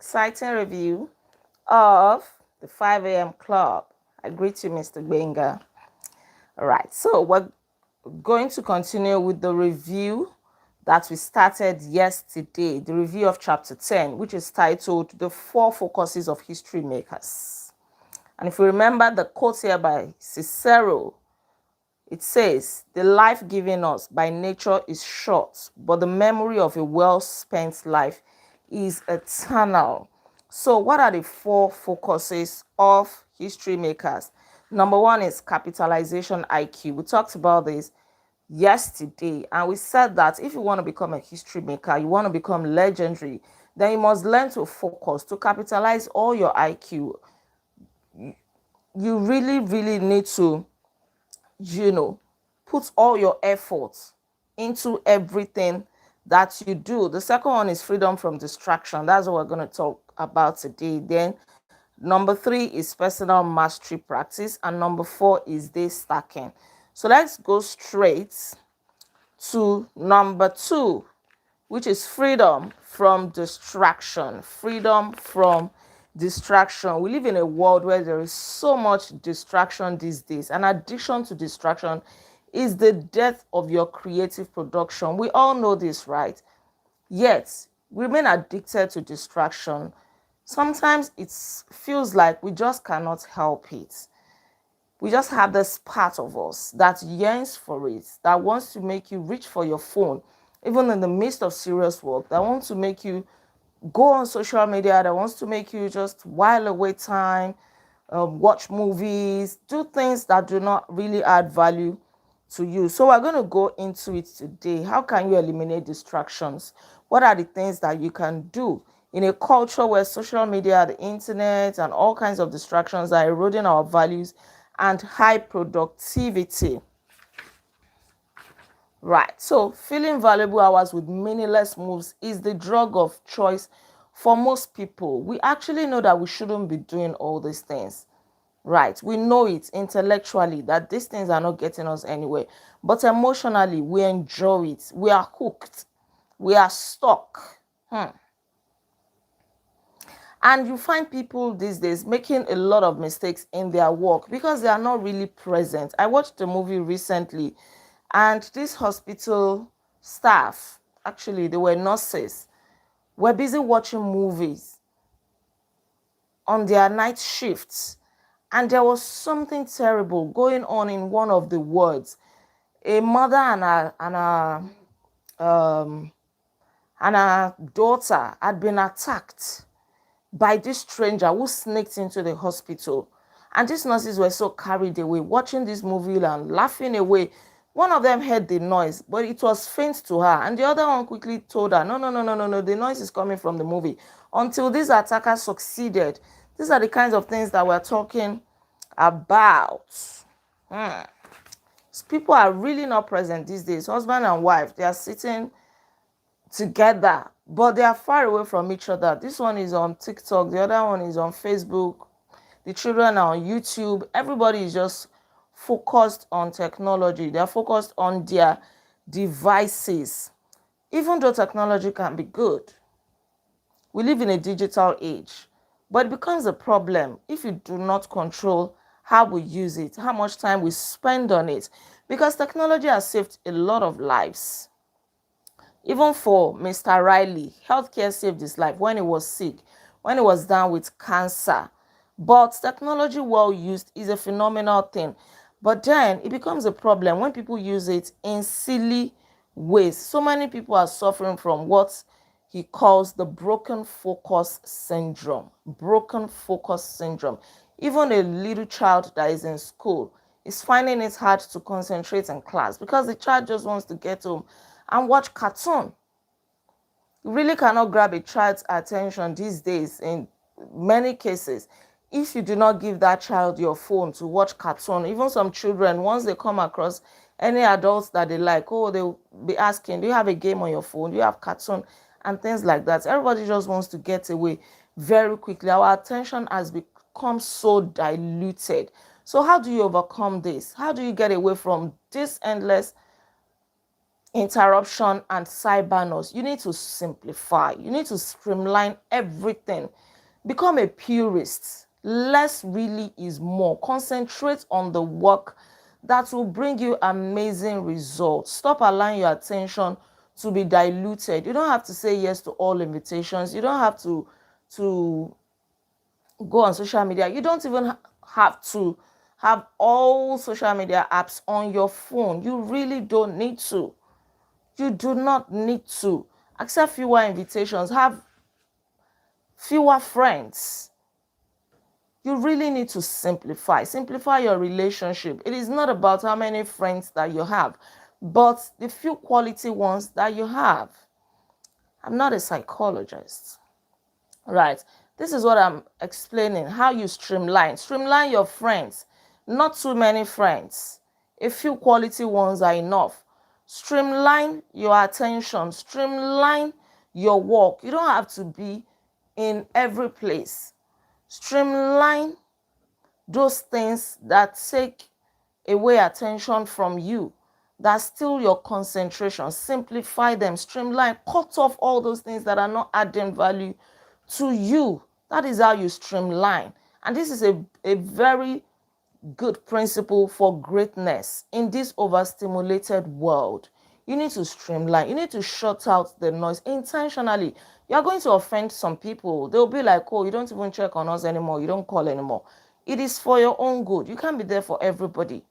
exciting review of the 5 a.m. Club. I greet you, Mr. Benga. All right, so we're going to continue with the review that we started yesterday, the review of chapter 10, which is titled The Four Focuses of History Makers. And if you remember the quote here by Cicero, it says, "The life given us by nature is short, but the memory of a well-spent life is eternal." So what are the four focuses of history makers? Number one is capitalization IQ. We talked about this yesterday, and we said that if you want to become a history maker, you want to become legendary, then you must learn to focus, to capitalize all your IQ. You really need to put all your efforts into everything that you do. The second one is freedom from distraction. That's what we're going to talk about today. Then number 3 is personal mastery practice, and number 4 is day stacking. So let's go straight to number 2, which is freedom from distraction. Freedom from distraction. We live in a world where there is so much distraction these days. An addiction to distraction is the death of your creative production. We all know this, right? Yet, we remain addicted to distraction. Sometimes it feels like we just cannot help it. We just have this part of us that yearns for it, that wants to make you reach for your phone, even in the midst of serious work, that wants to make you go on social media, that wants to make you just while away time, watch movies, do things that do not really add value to you. So we're going to go into it today. How can you eliminate distractions? What are the things that you can do in a culture where social media, the internet, and all kinds of distractions are eroding our values and high productivity? Right, so filling valuable hours with meaningless moves is the drug of choice for most people. We actually know that we shouldn't be doing all these things. Right, we know it intellectually that these things are not getting us anywhere, but emotionally we enjoy it. We are hooked. We are stuck. And you find people these days making a lot of mistakes in their work because they are not really present. I watched a movie recently, and this hospital staff, actually they were nurses, were busy watching movies on their night shifts. And there was something terrible going on in one of the wards. A mother and her daughter had been attacked by this stranger who sneaked into the hospital. And these nurses were so carried away watching this movie and laughing away. One of them heard the noise, but it was faint to her. And the other one quickly told her, no, the noise is coming from the movie. Until this attacker succeeded. These are the kinds of things that we're talking about. People are really not present these days. Husband and wife, they are sitting together, but they are far away from each other. This one is on TikTok, the other one is on Facebook, the children are on YouTube. Everybody is just focused on technology. They're focused on their devices. Even though technology can be good, we live in a digital age, but it becomes a problem if you do not control how we use it, how much time we spend on it, because technology has saved a lot of lives. Even for Mr. Riley, healthcare saved his life when he was sick, when he was down with cancer. But technology well used is a phenomenal thing. But then it becomes a problem when people use it in silly ways. So many people are suffering from what he calls the broken focus syndrome. Broken focus syndrome. Even a little child that is in school is finding it hard to concentrate in class because the child just wants to get home and watch cartoon. You really cannot grab a child's attention these days in many cases if you do not give that child your phone to watch cartoon. Even some children, once they come across any adults that they like, they'll be asking, do you have a game on your phone? Do you have cartoon? And things like that. Everybody just wants to get away very quickly. Our attention has become so diluted. So how do you overcome this? How do you get away from this endless interruption, and cyber noise. You need to simplify. You need to streamline everything. Become a purist. Less really is more. Concentrate on the work that will bring you amazing results. Stop allowing your attention to be diluted. You don't have to say yes to all invitations. You don't have to go on social media. You don't even have to have all social media apps on your phone. You really don't need to. You do not need to. Accept fewer invitations. Have fewer friends. You really need to simplify. Simplify your relationship. It is not about how many friends that you have, but the few quality ones that you have. I'm not a psychologist, right? This is what I'm explaining, how you streamline. Streamline your friends. Not too many friends. A few quality ones are enough. Streamline your attention. Streamline your work. You don't have to be in every place. Streamline those things that take away attention from you, that steal your concentration. Simplify them, streamline, cut off all those things that are not adding value to you. That is how you streamline. And this is a very good principle for greatness in this overstimulated world. You need to streamline. You need to shut out the noise intentionally. You're going to offend some people. They'll be like, oh, you don't even check on us anymore. You don't call anymore. It is for your own good. You can't be there for everybody.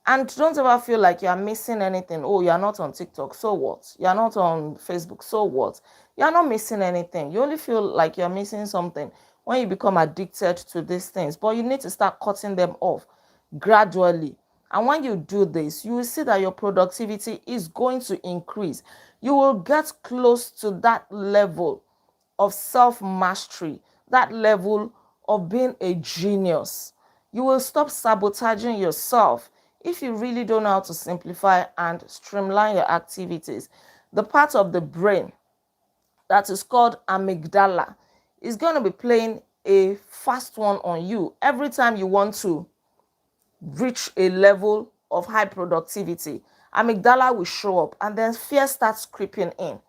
And don't ever feel like you're missing anything. Oh, you're not on TikTok, so what? You're not on Facebook, so what? You're not missing anything. You only feel like you're missing something when you become addicted to these things. But you need to start cutting them off gradually. And when you do this, you will see that your productivity is going to increase. You will get close to that level of self-mastery, that level of being a genius. You will stop sabotaging yourself if you really don't know how to simplify and streamline your activities. The part of the brain that is called amygdala is going to be playing a fast one on you every time you want to reach a level of high productivity. Amygdala will show up, and then fear starts creeping in.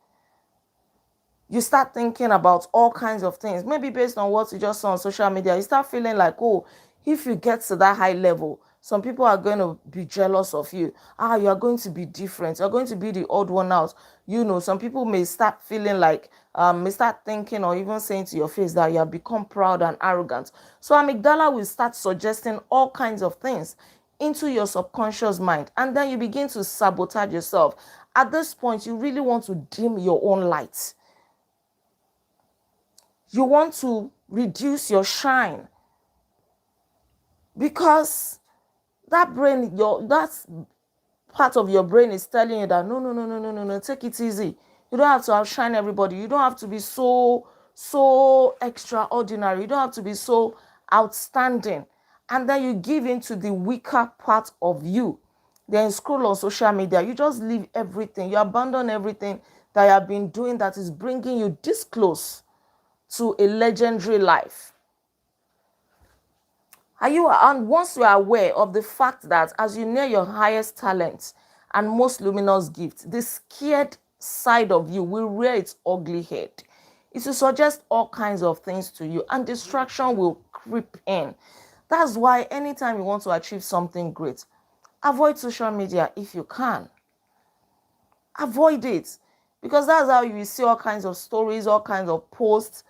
You start thinking about all kinds of things, maybe based on what you just saw on social media. You start feeling like, oh, if you get to that high level, some people are going to be jealous of you. You are going to be different. You're going to be the odd one out. Some people may start feeling like, may start thinking or even saying to your face that you have become proud and arrogant. So amygdala will start suggesting all kinds of things into your subconscious mind. And then you begin to sabotage yourself. At this point, you really want to dim your own light. You want to reduce your shine. Because that part of your brain is telling you that no, take it easy. You don't have to outshine everybody. You don't have to be so extraordinary. You don't have to be so outstanding. And then you give into the weaker part of you. Then scroll on social media. You just leave everything. You abandon everything that you have been doing that is bringing you this close to a legendary life. And once you are aware of the fact that as you near your highest talent and most luminous gift, the scared side of you will rear its ugly head. It will suggest all kinds of things to you, and distraction will creep in. That's why anytime you want to achieve something great, avoid social media if you can. Avoid it, because that's how you will see all kinds of stories, all kinds of posts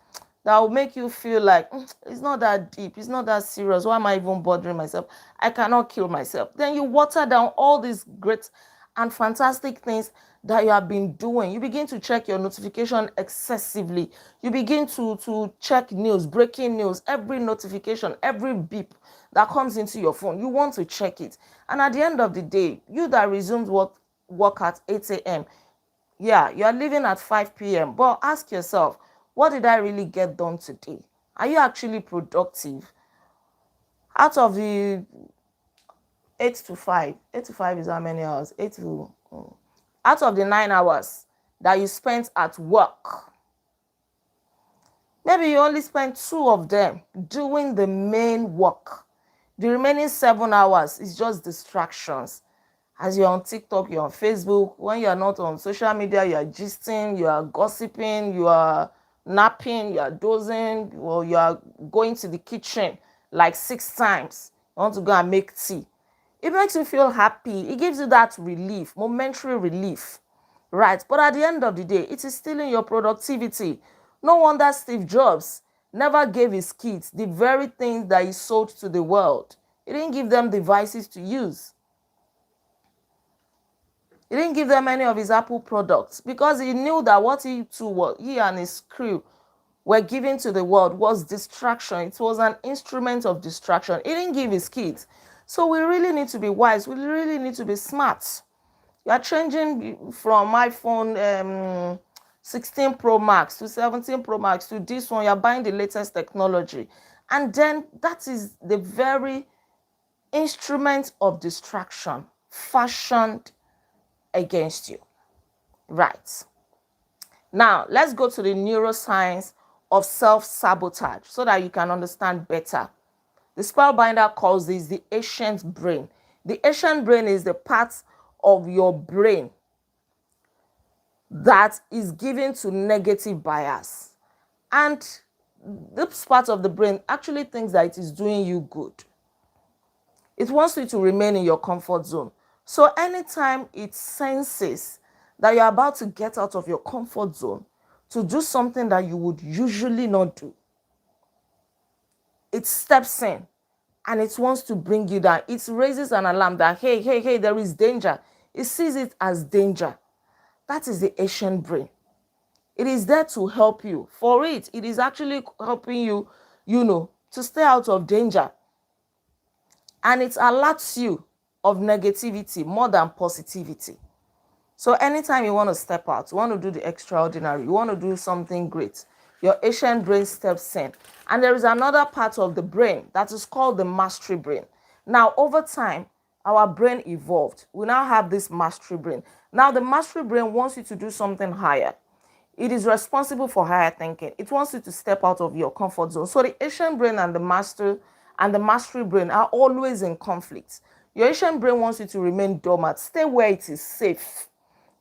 that will make you feel like it's not that deep, it's not that serious. Why am I even bothering myself? I cannot kill myself. Then you water down all these great and fantastic things that you have been doing. You begin to check your notification excessively. You begin to check news, breaking news, every notification, every beep that comes into your phone. You want to check it. And at the end of the day, you that resumes work at 8 a.m., yeah, you're leaving at 5 p.m. But ask yourself, what did I really get done today? Are you actually productive? Out of the 8 to 5 is how many hours? Out of the 9 hours that you spent at work, maybe you only spent 2 of them doing the main work. The remaining 7 hours is just distractions. As you're on TikTok, you're on Facebook. When you're not on social media, you are gisting, you are gossiping, you are napping, you are dozing, or you are going to the kitchen like 6 times. You want to go and make tea. It makes you feel happy. It gives you that relief, momentary relief, right? But at the end of the day, it is stealing your productivity. No wonder Steve Jobs never gave his kids the very things that he sold to the world. He didn't give them devices to use. He didn't give them any of his Apple products because he knew that what he and his crew were giving to the world was distraction. It was an instrument of distraction. He didn't give his kids. So we really need to be wise. We really need to be smart. You are changing from iPhone 16 Pro Max to 17 Pro Max to this one. You're buying the latest technology. And then that is the very instrument of distraction fashioned against you. Right. Now, let's go to the neuroscience of self-sabotage so that you can understand better. The Spellbinder calls this the ancient brain. The ancient brain is the part of your brain that is given to negative bias. And this part of the brain actually thinks that it is doing you good. It wants you to remain in your comfort zone. So anytime it senses that you're about to get out of your comfort zone to do something that you would usually not do, it steps in and it wants to bring you down. It raises an alarm that, hey, there is danger. It sees it as danger. That is the Asian brain. It is there to help you. For it is actually helping you, to stay out of danger. And it alerts you of negativity more than positivity. So anytime you want to step out, you want to do the extraordinary, you want to do something great, your Asian brain steps in. And there is another part of the brain that is called the mastery brain. Now, over time, our brain evolved. We now have this mastery brain. Now, the mastery brain wants you to do something higher. It is responsible for higher thinking. It wants you to step out of your comfort zone. So the Asian brain and the mastery brain are always in conflict. Your Asian brain wants you to remain dormant. Stay where it is safe.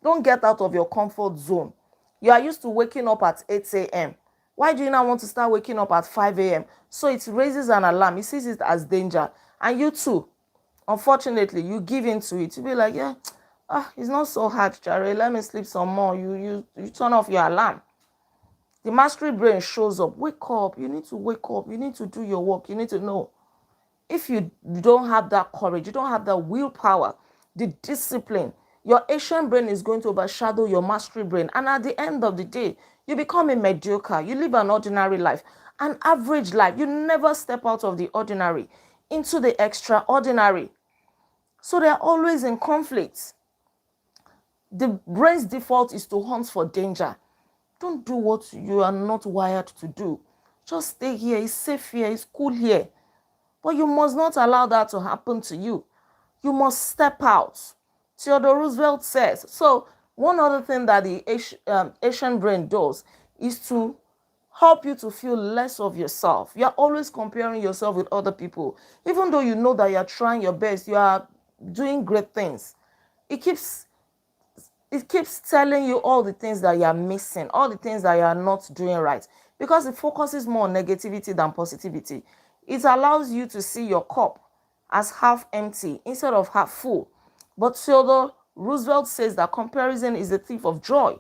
Don't get out of your comfort zone. You are used to waking up at 8 a.m. Why do you now want to start waking up at 5 a.m.? So it raises an alarm. It sees it as danger. And you too, unfortunately, you give into it. You be like, yeah, it's not so hard, Jare. Let me sleep some more. You turn off your alarm. The mastery brain shows up. Wake up. You need to wake up. You need to do your work. You need to know. If you don't have that courage, you don't have that willpower, the discipline, your Asian brain is going to overshadow your mastery brain. And at the end of the day, you become a mediocre. You live an ordinary life, an average life. You never step out of the ordinary into the extraordinary. So they're always in conflict. The brain's default is to hunt for danger. Don't do what you are not wired to do. Just stay here. It's safe here. It's cool here. But you must not allow that to happen to you. You must step out. Theodore Roosevelt says. So one other thing that the Asian brain does is to help you to feel less of yourself. You're always comparing yourself with other people. Even though you know that you're trying your best, you are doing great things. It keeps telling you all the things that you are missing, all the things that you are not doing right, because it focuses more on negativity than positivity. It allows you to see your cup as half empty instead of half full. But Theodore Roosevelt says that comparison is a thief of joy.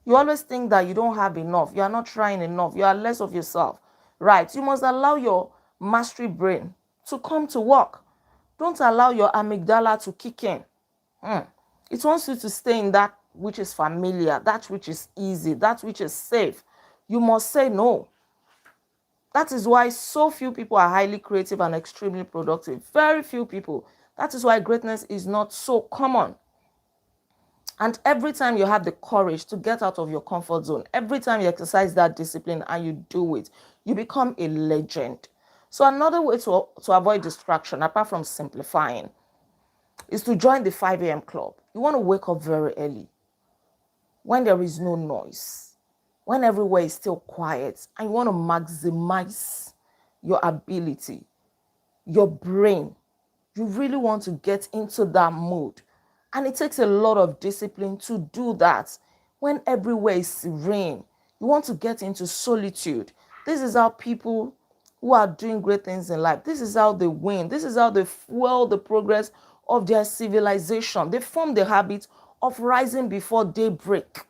You always think that you don't have enough, you are not trying enough, you are less of yourself. Right? You must allow your mastery brain to come to work. Don't allow your amygdala to kick in. It wants you to stay in that which is familiar, that which is easy, that which is safe. You must say no. That is why so few people are highly creative and extremely productive. Very few people. That is why greatness is not so common. And every time you have the courage to get out of your comfort zone, every time you exercise that discipline and you do it, you become a legend. So another way to avoid distraction, apart from simplifying, is to join the 5 a.m. club. You want to wake up very early when there is no noise, when everywhere is still quiet, and you want to maximize your ability, your brain, You really want to get into that mood. And it takes a lot of discipline to do that. When everywhere is serene, you want to get into solitude. This is how people who are doing great things in life, this is how they win. This is how they fuel the progress of their civilization. They form the habit of rising before daybreak.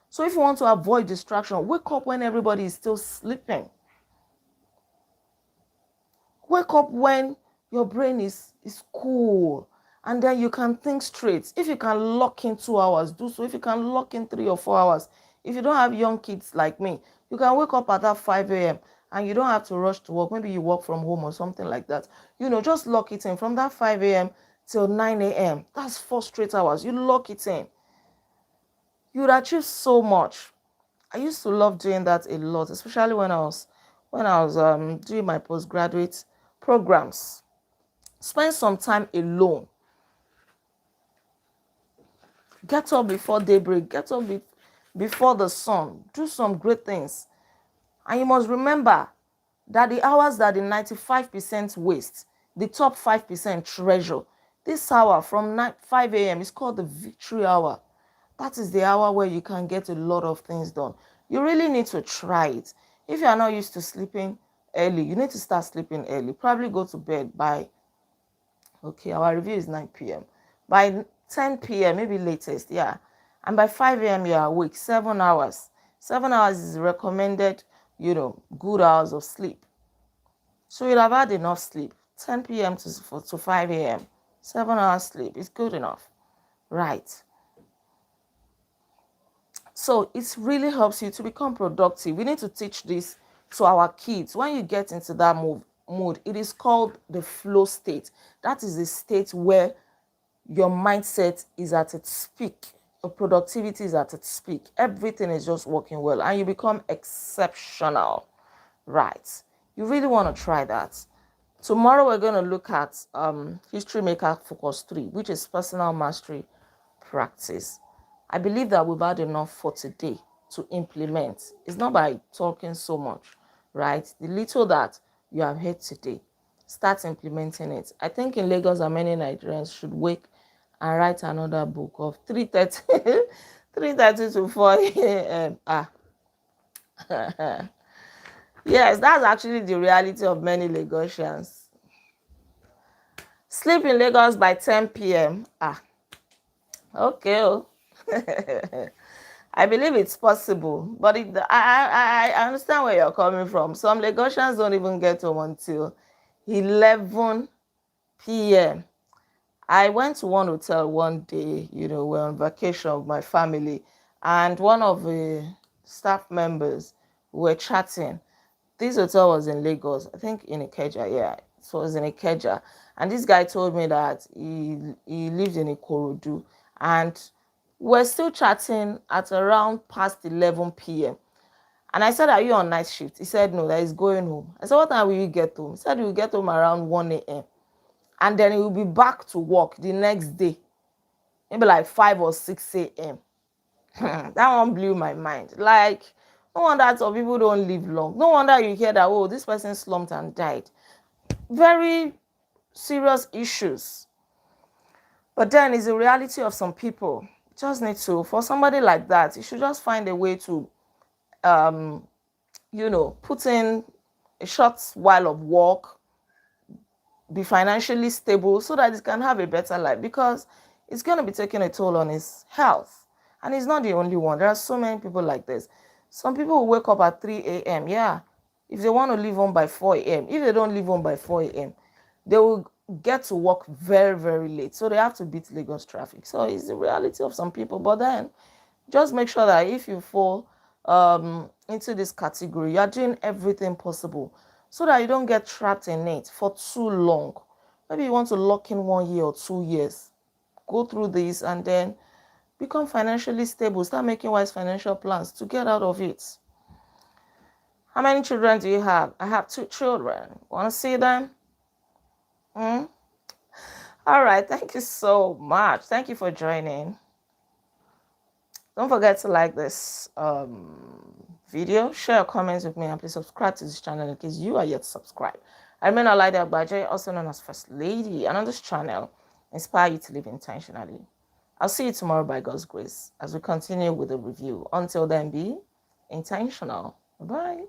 So if you want to avoid distraction, wake up when everybody is still sleeping. Wake up when your brain is cool, and then you can think straight. If you can lock in 2 hours, do so. If you can lock in 3 or 4 hours, if you don't have young kids like me, you can wake up at that 5 a.m. and you don't have to rush to work. Maybe you work from home or something like that. Just lock it in from that 5 a.m. till 9 a.m. That's 4 straight hours. You lock it in. You would achieve so much. I used to love doing that a lot, especially when I was doing my postgraduate programs. Spend some time alone. Get up before daybreak. Get up before the sun. Do some great things. And you must remember that the hours that the 95% waste, the top 5% treasure. This hour from 5 a.m. is called the victory hour. That is the hour where you can get a lot of things done. You really need to try it. If you are not used to sleeping early, you need to start sleeping early. Probably go to bed by, our review is 9 p.m. By 10 p.m., maybe latest, yeah. And by 5 a.m., you're awake. 7 hours. 7 hours is recommended, good hours of sleep. So you'll have had enough sleep. 10 p.m. to 5 a.m. 7 hours sleep is good enough. Right. So it really helps you to become productive. We need to teach this to our kids. When you get into that mood, it is called the flow state. That is the state where your mindset is at its peak. Your productivity is at its peak. Everything is just working well and you become exceptional. Right. You really want to try that. Tomorrow we're going to look at History Maker Focus 3, which is personal mastery practice. I believe that we've had enough for today to implement. It's not by talking so much, right? The little that you have heard today, start implementing it. I think in Lagos, many Nigerians should wake and write another book of 3:30 to 4 a.m. Yes, that's actually the reality of many Lagosians. Sleep in Lagos by 10 p.m. Okay. I believe it's possible, but I understand where you're coming from. Some Lagosians don't even get home until 11 p.m. I went to one hotel one day, we're on vacation with my family, and one of the staff members were chatting. This hotel was in Lagos, I think in Ikeja, yeah. So it was in Ikeja. And this guy told me that he lived in Ikorodu, and we're still chatting at around past 11 p.m. And I said, are you on night shift? He said, no, that he's going home. I said, what time will you get home? He said, he will get home around 1 a.m. And then he will be back to work the next day, maybe like 5 or 6 a.m. That one blew my mind. Like, no wonder some people don't live long. No wonder you hear that, oh, this person slumped and died. Very serious issues. But then it's the reality of some people. Just need to, for somebody like that, you should just find a way to, put in a short while of work, be financially stable so that he can have a better life, because it's going to be taking a toll on his health. And he's not the only one. There are so many people like this. Some people will wake up at 3 a.m. Yeah, if they want to leave home by 4 a.m. If they don't leave home by 4 a.m., they will get to work very, very late. So they have to beat Lagos traffic. So it's the reality of some people. But then just make sure that if you fall into this category, you're doing everything possible so that you don't get trapped in it for too long. Maybe you want to lock in 1 year or 2 years. Go through this and then become financially stable. Start making wise financial plans to get out of it. How many children do you have? I have 2 children. Want to see them? All right. Thank you so much. Thank you for joining. Don't forget to like this video, share your comments with me, and please subscribe to this channel in case you are yet subscribed. I remain Olaide Agbaje, also known as First Lady, and on this channel, inspire you to live intentionally. I'll see you tomorrow by God's grace as we continue with the review. Until then, be intentional. Bye.